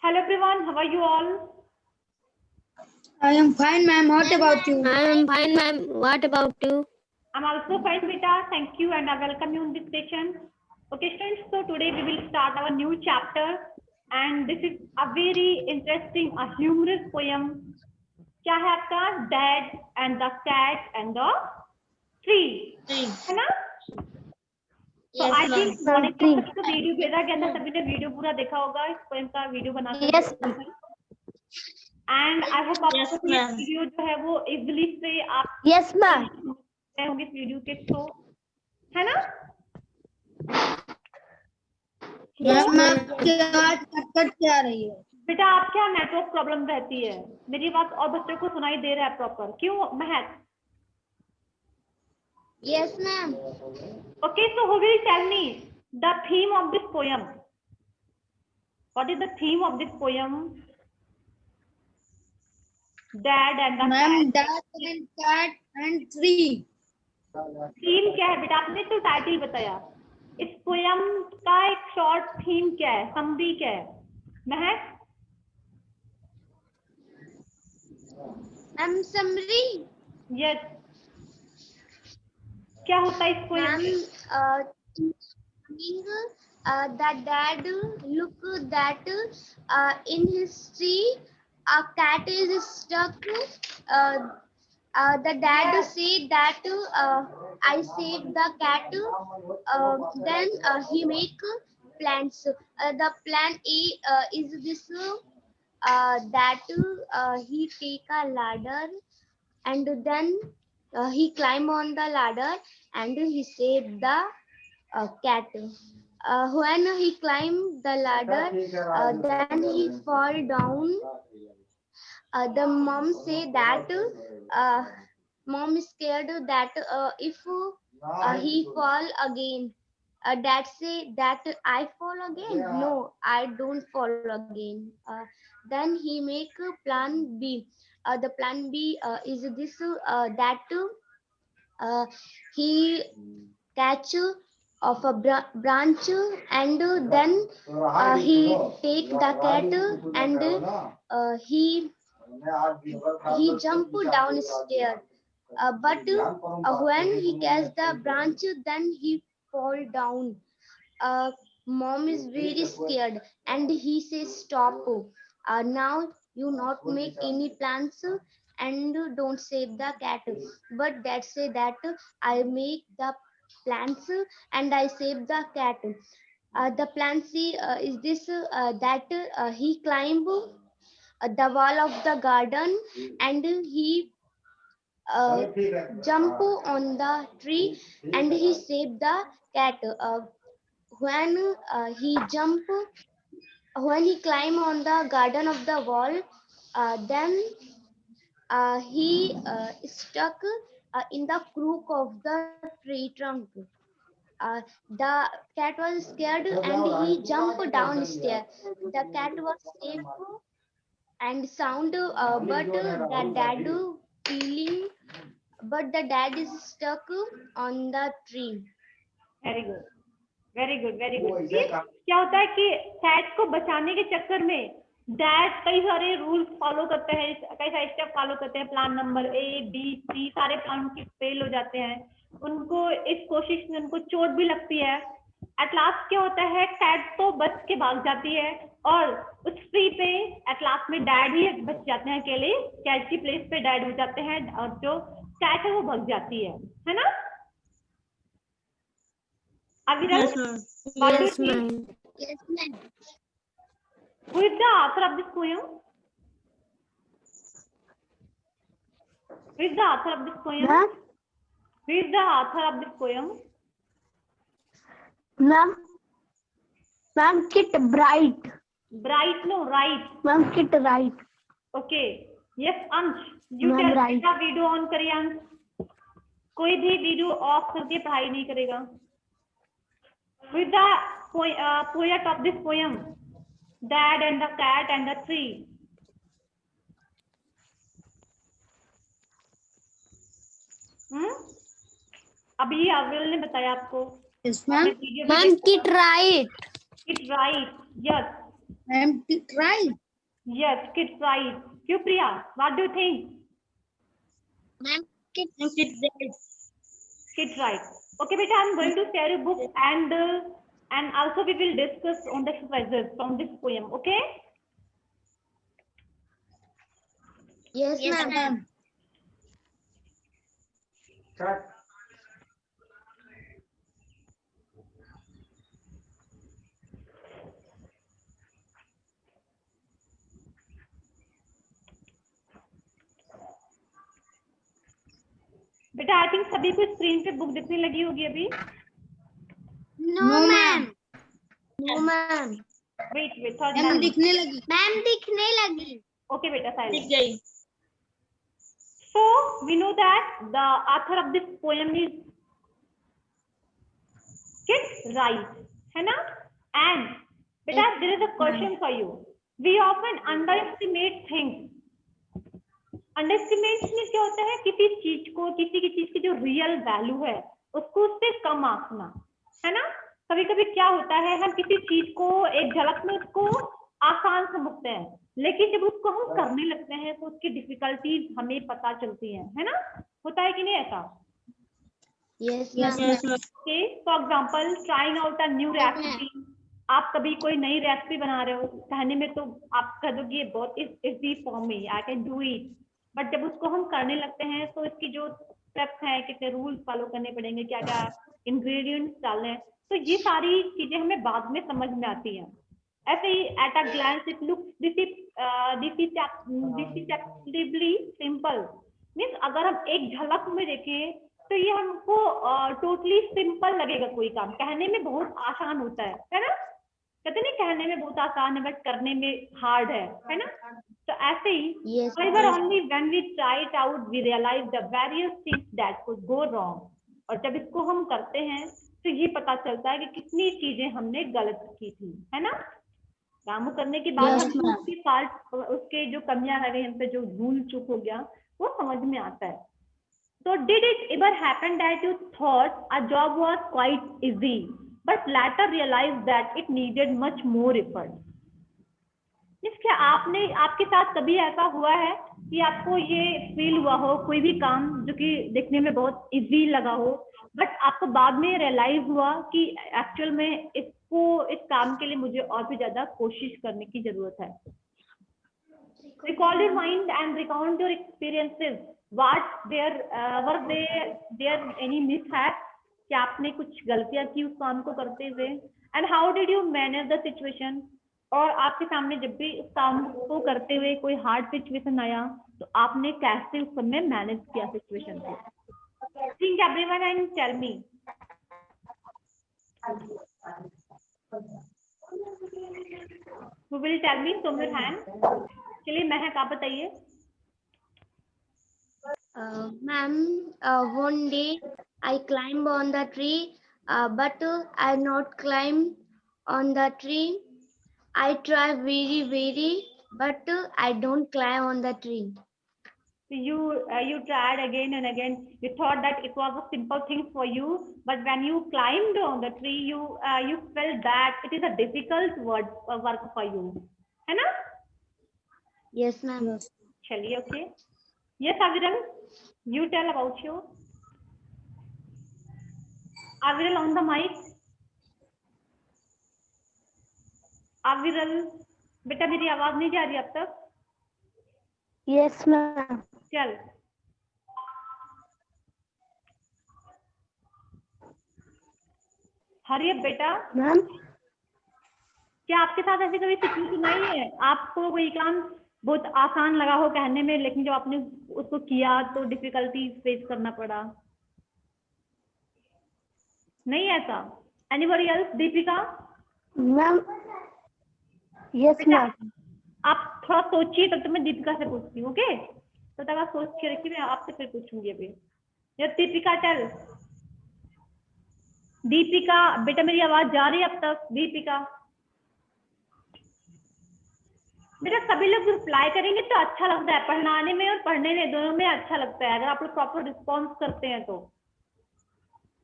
Hello everyone, how are you all? I am fine, ma'am. What about you? I am fine, ma'am. What about you? I'm also fine, beta. Thank you and I welcome you in this session. Okay, students, so today we will start our new chapter and this is a very interesting, a humorous poem. क्या है आपका? Dad and the cat and the tree. है ना? तो I think morning तक तो video भेजा गया था, सभी ने वीडियो पूरा देखा होगा इस पोएम का वीडियो बना कर। Yes, एंड आई होप आपको ये वीडियो जो है वो इजीली से आप yes, ma'am. होंगे इस वीडियो के थ्रू, है ना? मैम आपकी आवाज कट के आ रही है। बेटा आप क्या नेटवर्क प्रॉब्लम रहती है? मेरी बात और बच्चों को सुनाई दे रहा है प्रॉपर? क्यों महक? Yes, ma'am. Okay, so who will tell me the theme of this poem? What is the theme of this poem? Dad and the ma'am cat. Dad and cat and tree. Theme क्या है बेटा? आपने तो title बताया, इस poem का एक short theme क्या है, समरी क्या है? महक? I'm summary. यस, क्या होता है इस पोयम में? The dad look that in his tree a cat is stuck. The dad say that I saved the cat. Then he make plans. The plan A is this. That he take a ladder and then he climb on the ladder and he saved the cat. When he climbed the ladder, then he fall down. The mom say that mom is scared that if he fall again. Dad say that I fall again. No, I don't fall again. Then he make a plan B. The plan B is this that he catch of a branch and then he take the cat and he jump downstairs. But when he catch the branch, then he fall down. Mom is very scared and he says stop. Now you not make any plans and don't save the cat. But dad say that I make the plans and I save the cat. The plan C is this that he climb the wall of the garden and he jump on the tree and he saved the cat. When he jump, when he climb on the garden of the wall, then he stuck in the crook of the tree trunk. The cat was scared and he jumped downstairs. The cat was safe and sound, but the dad feeling, but the dad is stuck on the tree. Very good, very good, very good. क्या होता है कि cat को बचाने के चक्कर में dad कई सारे रूल्स फॉलो करते हैं, कई सारे स्टेप फॉलो करते हैं। Plan number A, B, C सारे प्लान के फेल हो जाते हैं। उनको इस कोशिश में उनको चोट भी लगती है। एट लास्ट क्या होता है, कैट तो बच के भाग जाती है और उस ट्री पे एट लास्ट में डैड ही बच जाते हैं अकेले। कैट की प्लेस पे डैड हो जाते हैं और जो कैट है वो भाग जाती है ना? Aviral, what do you think? Yes, ma'am. Who is the author of this poem? Who is the author of this poem? Ma'am? Who is the author of this poem? Ma'am, Kit Bright. Bright, no, right. Ma'am, Kit Bright. Okay. Yes, Ansh. You Ma'am, tell right. बेटा video on करिए अंश। कोई भी video of करके पढ़ाई नहीं करेगा। Who is the poet of this poem? Dad and the cat and the tree. अभी अविल ने बताया आपको। Yes, ma'am. Ma'am, Kit Right. Kit right. Yes. Ma'am right. Yes, kids right. क्यों प्रिया? What do you think? Ma'am, Kids right. Okay, beta, I'm going to share a book and also we will discuss on the exercises from this poem. Okay? yes, ma'am. बेटा I think सभी को screen पे book दिखने लगी होगी अभी. No, ma'am. No, ma'am. Wait, third ma'am time. दिखने लगी. Ma'am दिखने लगी. Okay, beta, silence. दिख गई. So we know that the author of this poem is Kit Wright, है ना? And beta, there is a question for you. We often underestimate things. Underestimate में क्या होता है? किसी चीज को, किसी की चीज की जो रियल वैल्यू है उसको उससे कम आंकना, है ना? कभी कभी क्या होता है, हम किसी चीज को एक झलक में उसको आसान समझते हैं, लेकिन जब उसको हम करने लगते हैं तो उसकी डिफिकल्टीज हमें पता चलती हैं, है ना? होता है कि नहीं ऐसा? Yes, ma'am. Okay, for example trying out a new recipe. आप कभी कोई नई रेसिपी बना रहे हो, कहने में तो आप कह दोगे ये बहुत easy for me, I can do it, but जब उसको हम करने लगते हैं तो इसकी जो स्टेप्स हैं, कितने रूल्स फॉलो करने पड़ेंगे, क्या क्या इंग्रेडिएंट्स डालने हैं, तो ये सारी चीजें हमें बाद में समझ में आती हैं. ऐसे ही at a glance it looks deceptively simple. Means अगर हम एक झलक में देखें तो ये हमको टोटली सिंपल लगेगा, कोई काम कहने में बहुत आसान होता है ना? कहते नहीं कहने में बहुत आसान है बट करने में हार्ड है ना? तो ऐसे ही Yes, however only when we try it out we realize the various things that could go wrong. और जब इसको हम करते हैं तो ये पता चलता है कि कितनी चीजें हमने गलत की थी, है ना? काम करने के बाद Yes, हमको ma'am. उसकी फाल्ट, उसके जो कमियां रह गई, हमसे जो भूल चूक हो गया वो समझ में आता है. So did it ever happen that you thought a job was quite easy, but later realized that it needed much more effort? क्या आपके साथ कभी ऐसा हुआ है कि आपको ये फील हुआ हो, कोई भी काम जो कि देखने में बहुत इजी लगा हो, बट आपको बाद में रियलाइज हुआ कि एक्चुअल में इस काम के लिए मुझे और भी ज्यादा कोशिश करने की जरूरत है? Recall your mind and recount your experiences. What were there any mishap? क्या आपने कुछ गलतियां की उस काम को करते हुए? And how did you manage the situation? और आपके सामने जब भी उस काम को करते हुए कोई हार्ड सिचुएशन आया तो आपने कैसे उस समय मैनेज किया सिचुएशन को? Think everyone and tell me. Who will tell me? Show your hand. चलिए महक आप बताइए. Ma'am, one day I climbed on the tree, but I not climb on the tree. I try very, but I don't climb on the tree. So you tried again and again. You thought that it was a simple thing for you, but when you climbed on the tree, you felt that it is a difficult work for you, है ना? Yes, ma'am. चलिए, okay. Yes, Aviral, you tell about you. Aviral on the mic. Aviral, बेटा मेरी आवाज नहीं जा रही अब तक? Yes, ma'am. चल. हरियप बेटा. Ma'am. क्या आपके साथ ऐसी कभी सिचुएशन आई है, आपको कोई काम बहुत आसान लगा हो कहने में, लेकिन जब आपने उसको किया तो डिफिकल्टी फेस करना पड़ा? नहीं ऐसा? Anybody else? Deepika? Ma'am. Yes, ma'am. आप थोड़ा सोचिए, तब तो मैं दीपिका से पूछती हूँ. ओके, तो तब आप सोच के रखिए, मैं आपसे फिर पूछूंगी अभी. या दीपिका टेल. दीपिका बेटा मेरी आवाज जा रही है अब तक? दीपिका बेटा सभी लोग रिप्लाई करेंगे तो अच्छा लगता है, पढ़ाने में और पढ़ने में दोनों में अच्छा लगता है, अगर आप लोग प्रॉपर रिस्पॉन्स करते हैं तो.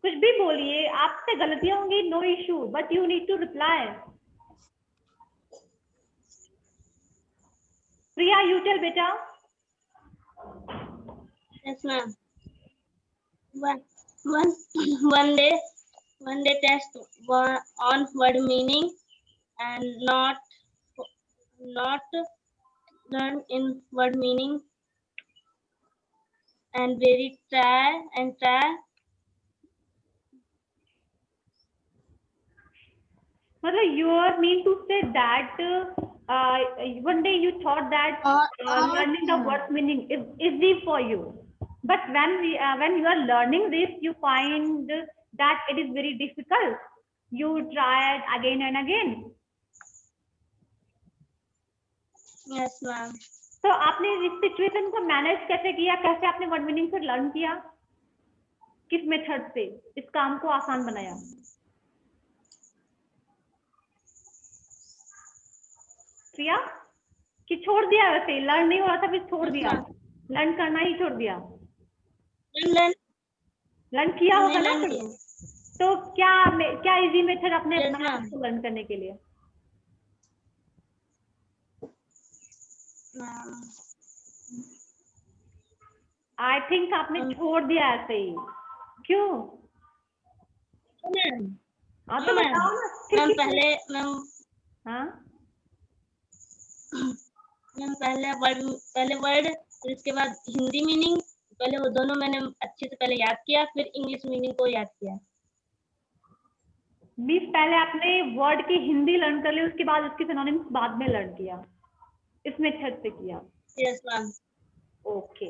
कुछ भी बोलिए, आपसे गलतियां होंगी, no issue, but you need to reply. Priya, you tell beta. Yes, ma'am. One day test on word meaning and not learn in word meaning and very try. मतलब you are mean to say that one day you thought that learning the word meaning is easy for you, but when you are learning this, you find that it is very difficult. You try it again and again. Yes, ma'am. तो आपने इस situation को manage कैसे किया, कैसे आपने word meaning से learn किया, किस मेथड से इस काम को आसान बनाया? प्रिया, कि छोड़ दिया, वैसे लर्न नहीं हो रहा था फिर छोड़ दिया, लर्न करना ही छोड़ दिया? लर्न किया होगा ना फिर? तो क्या इजी मेथड आपने अपनाया इसको लर्न करने के लिए? आई थिंक आपने छोड़ दिया ऐसे ही, क्यों? हाँ तो बताओ ना। हाँ मैम पहले वर्ड फिर उसके बाद हिंदी मीनिंग, पहले वो दोनों मैंने अच्छे से पहले याद किया, फिर इंग्लिश मीनिंग को याद किया। मीन्स पहले आपने वर्ड की हिंदी लर्न कर ली, उसके बाद उसके सिनोनिम्स बाद में लर्न किया, इस मेथड से किया? Yes ma'am. ओके,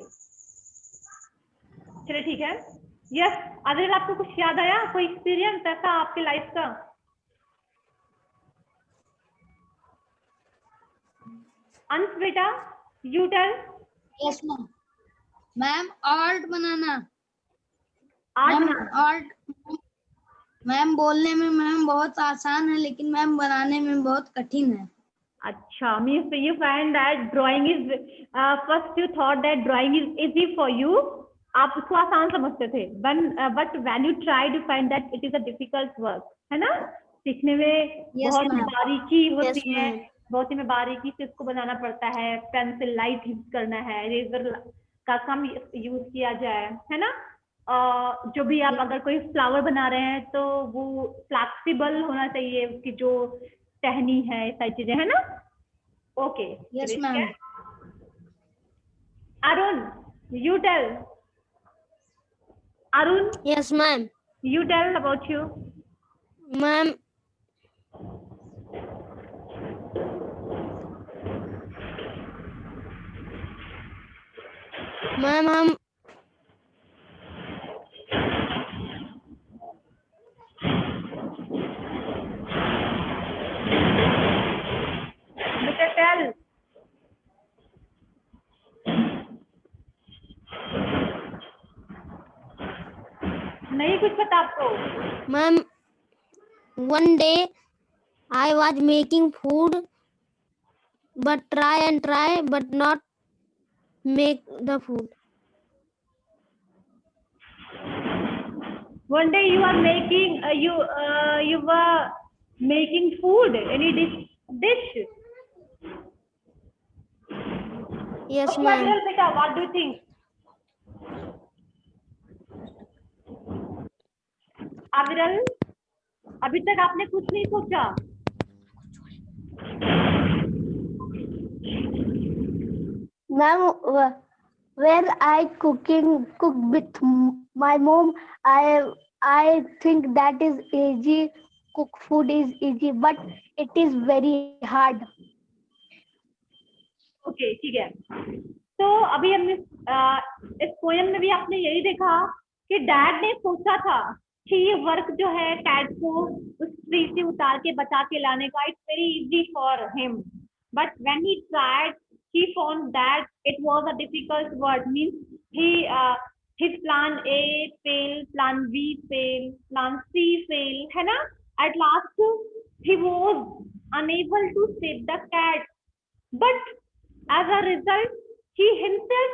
चलिए ठीक है। यस, अगर आपको कुछ याद आया, कोई एक्सपीरियंस ऐसा आपके लाइफ का? अंश बेटा, you tell. Yes ma'am. Ma'am art बनाना। आर्ट मैम बोलने में मैम बहुत आसान है, लेकिन मैम बनाने में बहुत कठिन है। अच्छा, means you find that drawing is first you thought that drawing is easy for you, आप उसको आसान समझते थे, but when you try to find that it is a difficult work, है ना? सीखने में बहुत ही बारीकी होती है, बहुत ही में बारीकी से उसको बनाना पड़ता है, पेंसिल लाइट यूज करना है, रेजर का कम यूज किया जाए, है ना? जो भी आप अगर कोई फ्लावर बना रहे हैं तो वो फ्लेक्सिबल होना चाहिए, उसकी जो टहनी है, सारी चीजें, है ना? Okay, yes ma'am. Arun, you tell. Arun, yes ma'am. you tell about you. Ma'am हम Better tell. नहीं कुछ पता आपको? Ma'am one day I was making food but try but not make the food. One day you are making you were making food, any dish. Yes Okay, ma'am. Aviral beta, what do you think? अविरल, अभी तक आपने कुछ नहीं सोचा? Ma'am, when I cook with my mom, I think that is easy. Cook food is easy, but it is very hard. Okay, ठीक है। तो अभी हमने इस पोएम में भी आपने यही देखा कि डैड ने सोचा था कि ये वर्क जो है कैट को उस ट्री से उतार के बचा के लाने का, it's very easy for him, but when he tried he found that it was a difficult word, means his plan A failed, plan B failed, plan C failed, है ना? At last he was unable to save the cat, but as a result he himself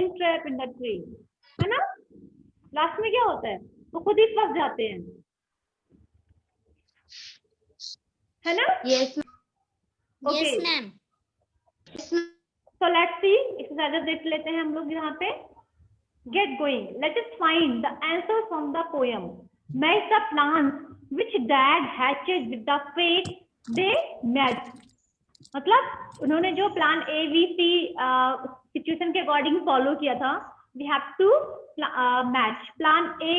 entrapped in the tree, है ना? Last में क्या होता है? वो खुद ही फंस जाते हैं, है ना? Yes. Okay. Yes ma'am. So let's see, exercises देख लेते हैं हम लोग यहाँ पे. Get going. Let us find the answer from the poem. Match the plans which dad hatched with the fate they met. मतलब उन्होंने जो plan A B C situation के अकॉर्डिंग फॉलो किया था, we have to match. Plan A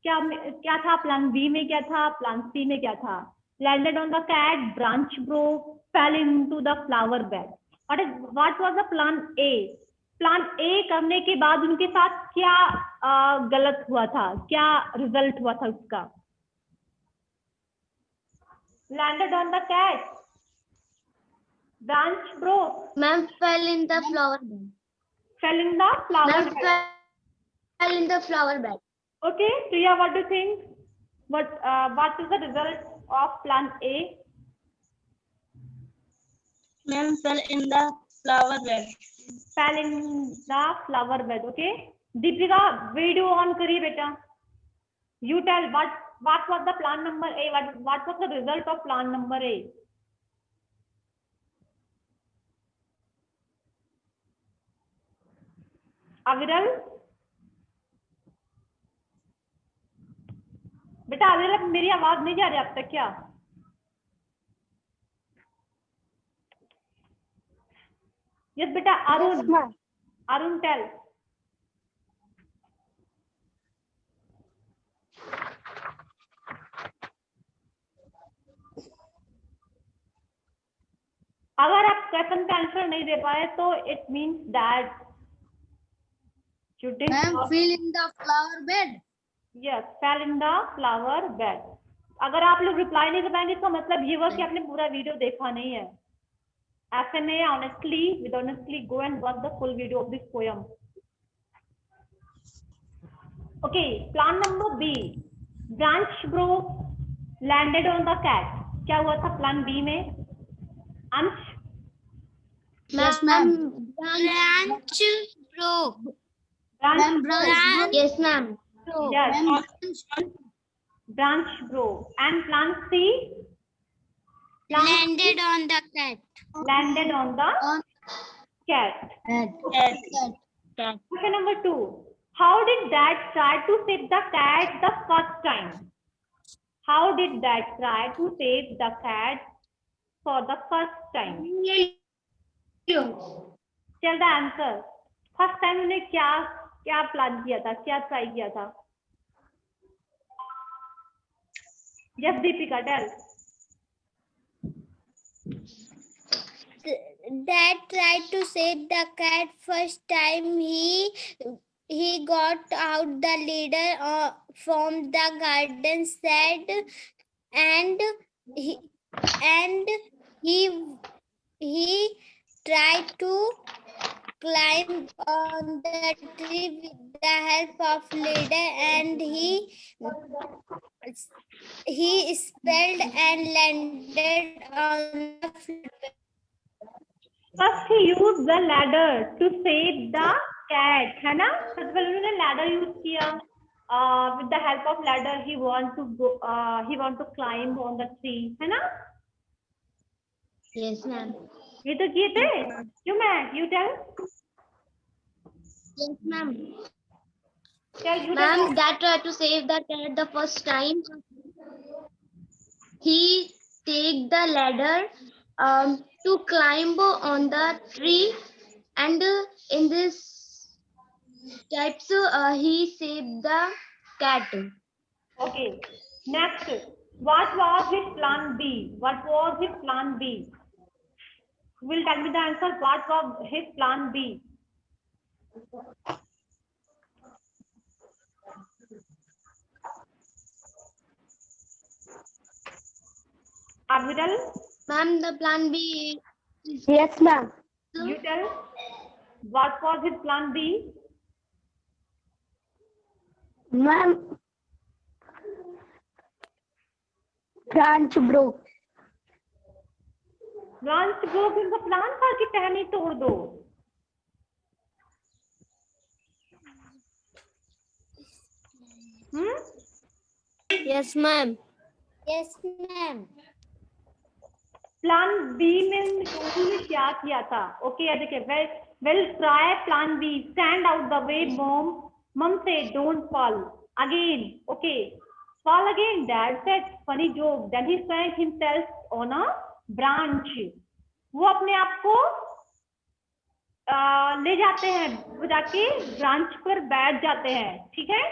क्या था, plan B में क्या था, प्लान सी में क्या था. Landed on the cat, branch broke, fell into the flower bed. What was the plan A? Plan A करने के बाद उनके साथ क्या गलत हुआ था, क्या रिजल्ट हुआ था उसका? Landed on the cat, branch broke. Ma'am, fell in the flower bed. Fell in the flower Ma'am, bed. fell in the flower bed. Okay, Priya, what do you think? What is the result of plan A? Ma'am, fell in the flower bed. Fell in the flower bed. Okay. Deepika, video on करिए बेटा. You tell what was the plan number A? What was the result of plan number A? अविरल, बेटा अविरल, मेरी आवाज नहीं जा रही आप तक क्या? यस बेटा. अरुण टेल. अगर आप क्वेश्चन का आंसर नहीं दे पाए तो it means that you did Ma'am, not. fell in the flower bed. Yes, fell in the flower bed. अगर आप लोग रिप्लाई नहीं कर पाएंगे तो मतलब ये हुआ कि आपने पूरा वीडियो देखा नहीं है. ऐसे में honestly go and watch the full video of this poem. Okay, plan number B. Branch broke, landed on the cat. क्या हुआ था प्लान बी में? अंश. Yes, ma'am. Branch broke. Branch. Yes, ma'am. Yes. Branch broke. And plan C? Landed on the cat. Landed on the cat. Okay, number 2. How did dad try to save the cat the first time? How did dad try to save the cat for the first time? Tell the answer. First time उन्हें क्या plan किया था, क्या try किया था? Yes, Deepika, tell. Dad tried to save the cat first time. He got out the ladder from the garden shed, and he tried to climb on the tree with the help of ladder, and he spelled and landed on the floor. First he used the ladder to save the cat, है ना? सबसे पहले उन्होंने ladder use किया. With the help of ladder he want to climb on the tree, है ना? Yes, ma'am. ये तो किए थे. You tell. Yes, ma'am. Tell you Ma'am, tell. Dad tried to save the cat the first time. He take the ladder to climb on the tree, and in this types he saved the cat. Okay. Next, what was his plan B? What was his plan B? Who will tell me the answer? What was his plan B? Aviral, Ma'am, the plan B is Yes, ma'am. you tell. What was his plan B? Ma'am, branch broke. Branch broke इनका plan था कि टहनी तोड़ दो. Yes, ma'am. Yes, ma'am. Plan B में total में क्या क्या किया था. ओके देखिए, well try plan B, stand out the way. Mom said don't fall again. Okay, fall again, dad said. Funny joke. Then he sprang himself on a branch. वो अपने आप को ले जाते हैं, वो जाके ब्रांच पर बैठ जाते हैं. ठीक है,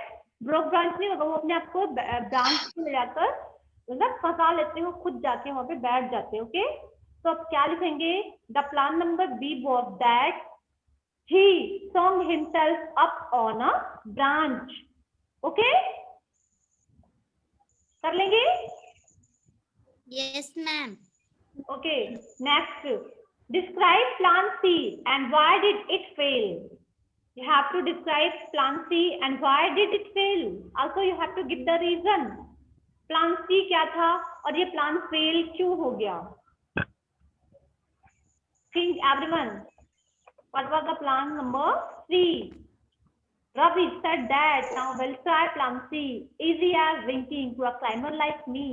ब्रोक ब्रांच नहीं होगा, वो अपने आप को ब्रांच पे ले जाकर मतलब फंसा लेते हैं, खुद जाके वहां पे बैठ जाते हैं. ओके, तो अब क्या लिखेंगे? The plan number B was that he swung himself up on a branch. Okay, कर लेंगे? Yes, ma'am. Okay, next, describe plan C and why did it fail. You have to describe plan C and why did it fail. Also you have to give the reason. Plan C क्या था और ये plan fail क्यों हो गया? Think everyone. What was the plan number 3? Ravi said that now we'll try plan C. Easy as winking to a climber like me.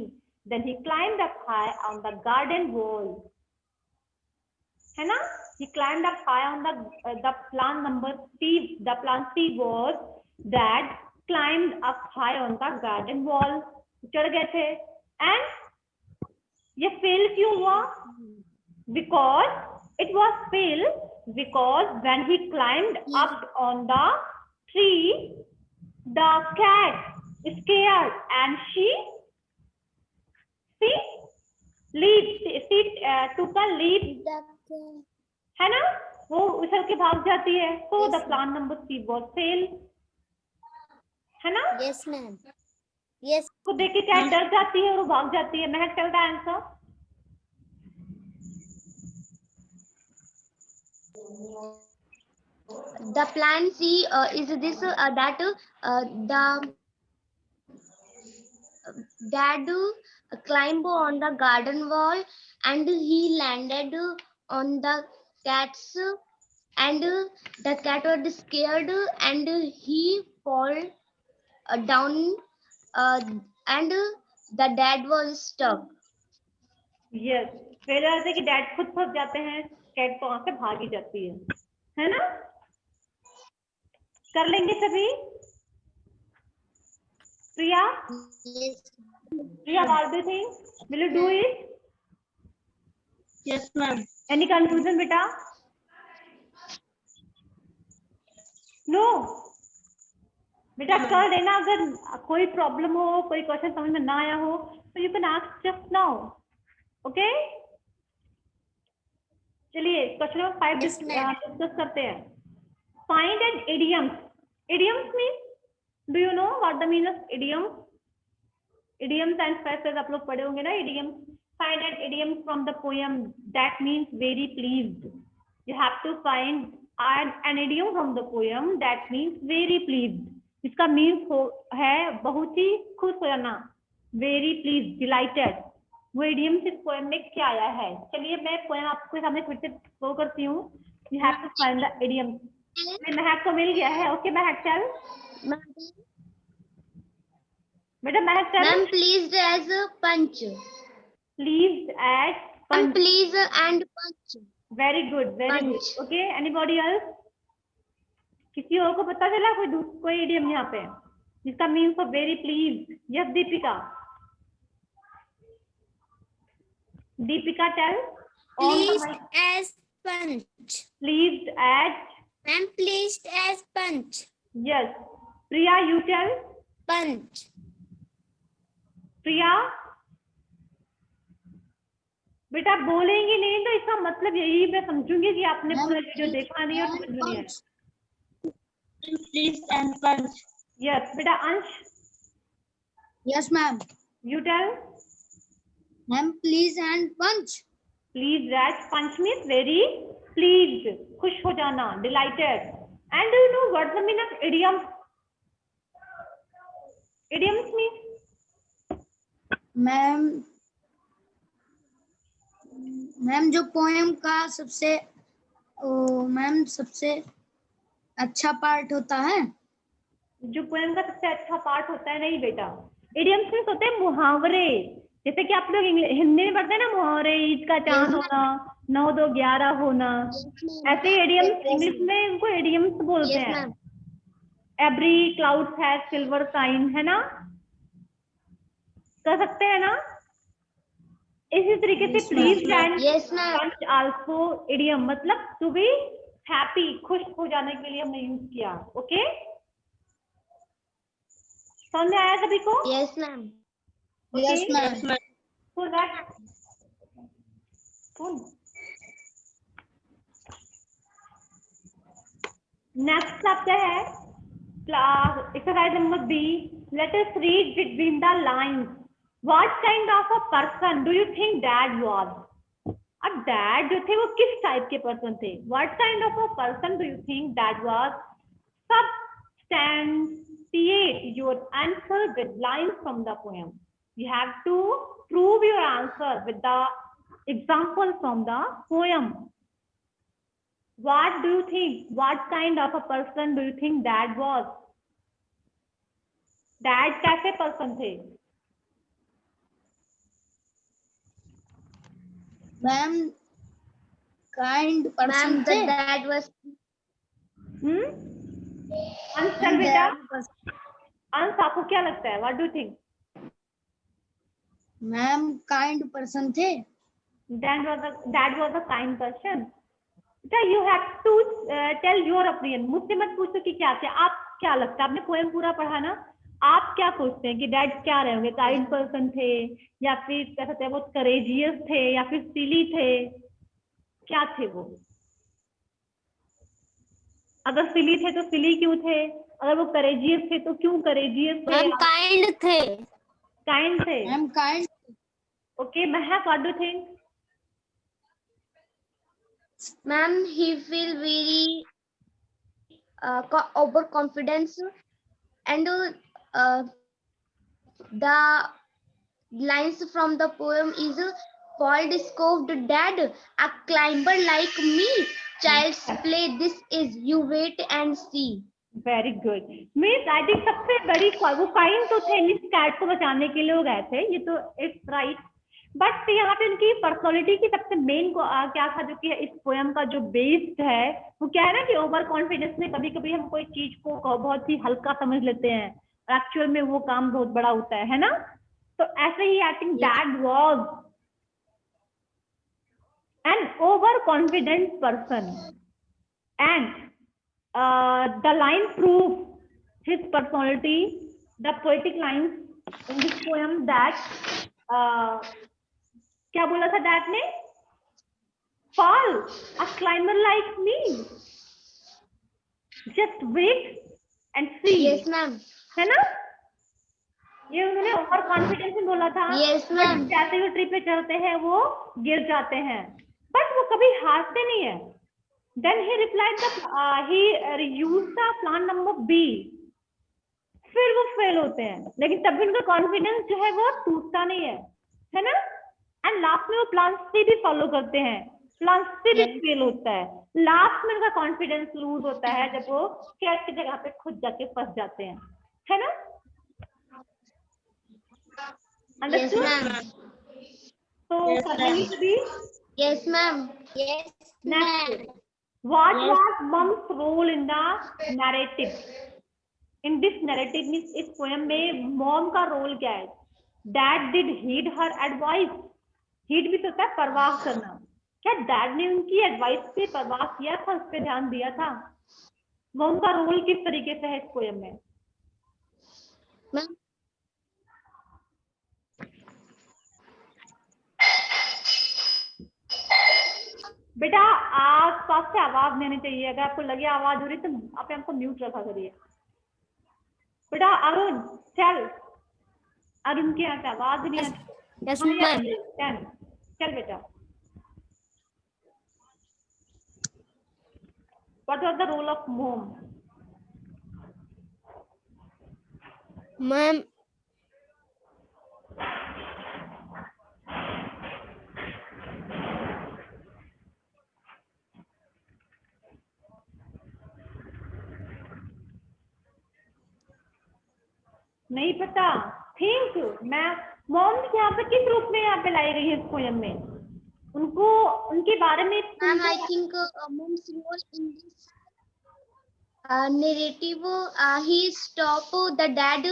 Then he climbed up high on the garden wall. है ना? He climbed up high on the plan number C. The plan C was that climbed up high on the garden wall. चढ़ गए थे. And ये fail क्यों हुआ? Because it was fail because when he climbed up on the tree, the cat scared and she took a leap. है ना, वो उछल के भाग जाती है. तो the plan number she was fail. है ना? Yes, ma'am. Yes. को देख के क्या डर जाती है और वो भाग जाती है. Mahak, tell the answer. The plan C is this that the dad climbed on the garden wall and he landed on the cats and the cat was scared and he fall down and the dad was stuck. Yes, failure है कि dad खुद फंस जाते हैं, cat तो वहां से भागी जाती है ना? कर लेंगे सभी? प्रिया, Yes. Priya, what do you think? Will you do it? Yes, ma'am. Any confusion बेटा? No. बेटा कर देना. अगर कोई प्रॉब्लम हो, कोई क्वेश्चन समझ में ना आया हो तो you can ask just now. Okay, चलिए क्वेश्चन नंबर 5 डिस्कस करते हैं. Find an idioms. Idioms mean, do you know what the mean of idiom? Idioms and phrases आप लोग पढ़े होंगे ना. Idioms. Find an idiom from the poem that means very pleased. You have to find an idiom from the poem that means very pleased. इसका means है बहुत ही खुश हो जाना. Very pleased, dilated. वो इडियम इस पोएम में क्या आया है? चलिए मैं पोएम आपके सामने फिर से शो करती हूँ. You have to find the idiom. Mahak को मिल गया है. ओके महक, चल बेटा. महक चल. Ma'am, pleased as punch. Pleased as Ma'am, punch. please and punch. Very good, very good. Punch. Okay, anybody else? किसी और को पता चला कोई इडियम यहाँ पे जिसका means of very please? Yes Deepika. Deepika tell. Pleased as punch. Pleased as. Ma'am, pleased as punch. Yes. Priya, you tell. Punch. प्रिया बेटा बोलेंगी नहीं तो इसका मतलब यही मैं समझूंगी कि आपने पूरा वीडियो देखा नहीं और समझ नहीं है. Please and punch. यस बेटा. Ansh. Yes, ma'am. You tell. Ma'am, please and punch. Pleased as punch means very pleased, खुश हो जाना, delighted. And do you know what the meaning of idiom? Idioms means? Ma'am जो poem का सबसे अच्छा part होता है. जो पोएम का सबसे अच्छा पार्ट होता है? नहीं बेटा, इडियम्स मीन्स होते हैं मुहावरे. जैसे कि आप लोग हिंदी में पढ़ते हैं ना, मुहावरे, ईद का चांद होना, 9 2 11 होना, ऐसे इडियम्स इंग्लिश में इनको इडियम्स बोलते Yes, हैं। ma'am. Every cloud has silver sign, है ना, कर सकते हैं ना। इसी तरीके से please and Yes, ma'am. Punch also idiom, मतलब टू बी हैप्पी, खुश हो जाने के लिए हमने यूज किया। ओके, समझ में आया सभी को? Yes, ma'am. Yes, ma'am. So that next आपका है exercise number B. Let us read between the lines. What kind of a person do you think dad was? अब dad जो थे वो किस टाइप के पर्सन थे? What kind of a person do you think dad was? Substantiate your answer with lines from the poem. You have to prove your answer with the example from the poem. What do you think? What kind of a person do you think dad was? Dad कैसे person थे? Ma'am, kind person Ma'am, the थे। dad was. अंश चल बेटा, अंश आपको क्या लगता है? What do you think? Ma'am, kind person थे। Dad was a kind person. बेटा you have to tell your opinion. मुझसे मत पूछो कि क्या थे, आप क्या लगता है? आपने पोएम पूरा पढ़ा ना, आप क्या सोचते हैं कि डैड क्या रहे होंगे? काइंड पर्सन थे, या फिर क्या कहते हैं वो करेजियस थे, या फिर सिली थे, क्या थे वो? अगर सिली थे तो सिली क्यों थे? अगर वो करेजियस थे तो क्यों करेजियस थे? Ma'am, kind थे. काइंड थे। Ma'am, kind। Okay Mahak, what do think? Ma'am, he feel very overconfidence, and the lines from the poem is Paul discovered dad, a climber like me. Child's play, this is, you wait and see. Very good. Means I think सबसे बड़ी वो kind तो थे, इस cat को बचाने के लिए वो गए थे, ये तो इट्स राइट। बट यहाँ पे उनकी पर्सनालिटी की सबसे मेन क्या था, जो कि इस पोएम का जो बेस्ड है, वो क्या है ना कि ओवर कॉन्फिडेंस में कभी कभी हम कोई चीज को बहुत ही हल्का समझ लेते हैं, एक्चुअल में वो काम बहुत बड़ा होता है ना। तो ऐसे ही I think that was an overconfident person, and the line prove his personality. The poetic lines in this poem that क्या बोला था डैड ने? Paul, a climber like me, just wait and see. Yes, ma'am. है ना, ये उन्होंने over confidence में बोला था। Yes, ma'am. जैसे वो ट्रिप पे चलते हैं वो गिर जाते हैं, बट वो कभी हारते नहीं है। Then he replied that he used the plan number B. फिर वो फेल होते हैं, लेकिन तब भी उनका कॉन्फिडेंस जो है वो टूटता नहीं है ना। एंड लास्ट में वो प्लान C भी फॉलो करते हैं, प्लान C भी फेल होता है। लास्ट में उनका कॉन्फिडेंस लूज होता है जब वो कैट की जगह पे खुद जाके फंस जाते हैं, है ना। Yes, ma'am. So Yes, ma'am. Yes, next, what was mom's role in the narrative? In this narrative means इस poem में mom का रोल क्या है? Dad did heed her advice. Heed भी तो होता है परवाह करना। क्या डैड ने उनकी एडवाइस पे परवाह किया था, उस पे ध्यान दिया था? मॉम का रोल किस तरीके से है इस पोएम में? बेटा आस पास से आवाज देनी चाहिए, अगर आपको लगे आवाज हो रही तो आप हमको म्यूट रखा करिए। बेटा अरुण चल, अरुण की यहाँ से आवाज नहीं आती। Yes, ma'am. चल बेटा। What was the role of mom? Ma'am, नहीं पता, थिंक मैं मॉम यहाँ पे किस रूप में यहाँ पे लाई गई है इस पोएम में? उनको उनके बारे में Ma'am, I think mom's role in this narrative, he stopped the dad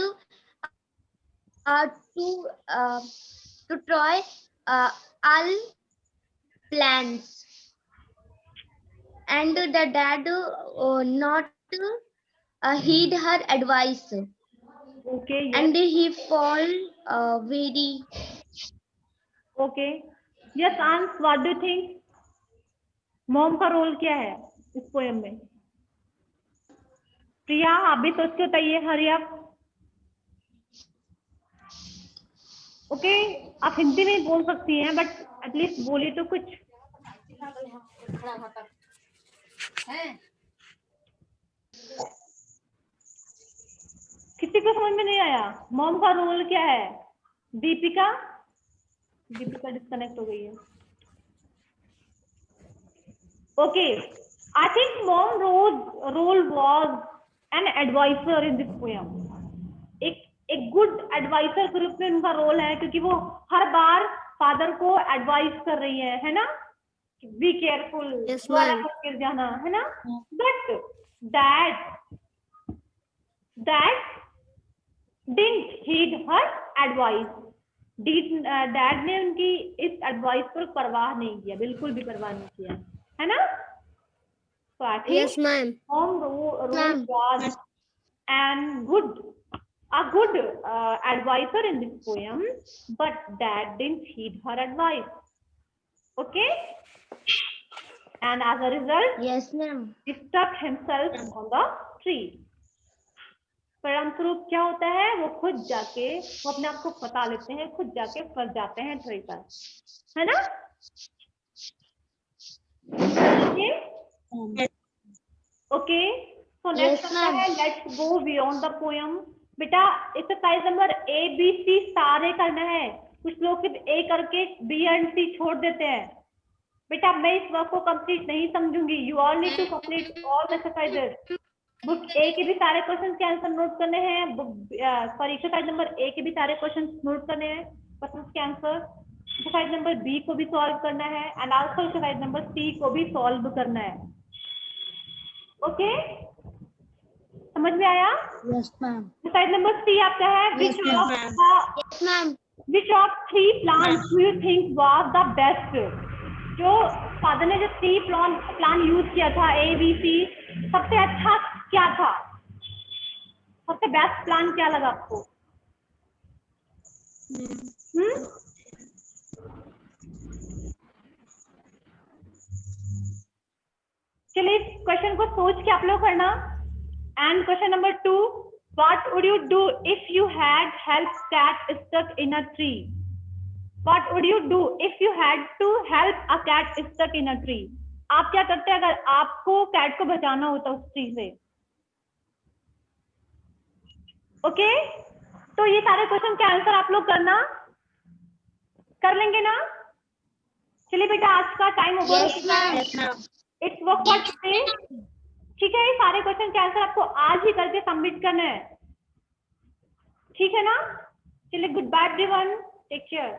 to try all plans, and the dad not heed her advice, okay, and yes, he fall very. okay, yes, Ans, what do you think? Mom का role क्या है इस poem में? प्रिया, आप भी सोच के बताइए, हरी आप। ओके, आप हिंदी में बोल सकती हैं, बट एटलीस्ट बोलिए तो कुछ। किसी को समझ में नहीं आया मॉम का रोल क्या है? दीपिका डिस्कनेक्ट हो गई है। Okay, I think mom role was an adviser in this poem. एक गुड एडवाइजर के रूप में उनका रोल है, क्योंकि वो हर बार फादर को एडवाइस कर रही है ना, बी केयरफुल, गिर जाना, है ना। But that didn't heed her advice. Dad ने उनकी इस एडवाइस पर परवाह नहीं किया, बिल्कुल भी परवाह नहीं किया, है ना। So I think Yes, ma'am. mom role was a good advisor in this poem, but dad didn't heed her advice. Okay, and as a result, Yes, ma'am. he stuck himself on the tree. परिणामस्वरूप क्या होता है, वो खुद जाके वो अपने आप को फंसा लेते हैं, खुद जाके फंस जाते हैं ट्री पर, है ना। ओके, सो नेक्स्ट है, let's go beyond the poem. बेटा exercise number A B C सारे करना है, कुछ लोग सिर्फ ए करके बी एंड सी छोड़ देते हैं। बेटा मैं इस वर्क को कंप्लीट नहीं समझूंगी, you all need to complete all exercises. Book A के भी सारे क्वेश्चन के आंसर नोट करने हैं, सॉरी एक्सरसाइज नंबर ए के भी सारे क्वेश्चन नोट करने हैं, क्वेश्चन के आंसर। एक्सरसाइज नंबर बी को भी सॉल्व करना है, and also exercise number C को भी सॉल्व करना है। ओके, समझ में आया? Yes ma'am. Exercise number C आपका है, which of three plans do you think was the best? जो फादर ने जो थ्री प्लान यूज किया था, ए बी सी, सबसे अच्छा क्या था? सबसे बेस्ट प्लान क्या लगा आपको? चलिए क्वेश्चन को सोच के आप लोग करना। And question number 2, what would you do if you had helped cat stuck in a tree? What would you do if you had to help a cat stuck in a tree? आप क्या करते हैं अगर आपको cat को बचाना होता उस ट्री से? ओके, तो ये सारे क्वेश्चन के आंसर आप लोग करना, कर लेंगे ना? चलिए बेटा आज का टाइम ओवर हो चुका है, इट्स वर्क फॉर टुडे। ठीक है, ये सारे क्वेश्चन के आंसर आपको आज ही करके सबमिट करना है, ठीक है ना? चलिए goodbye everyone, take care.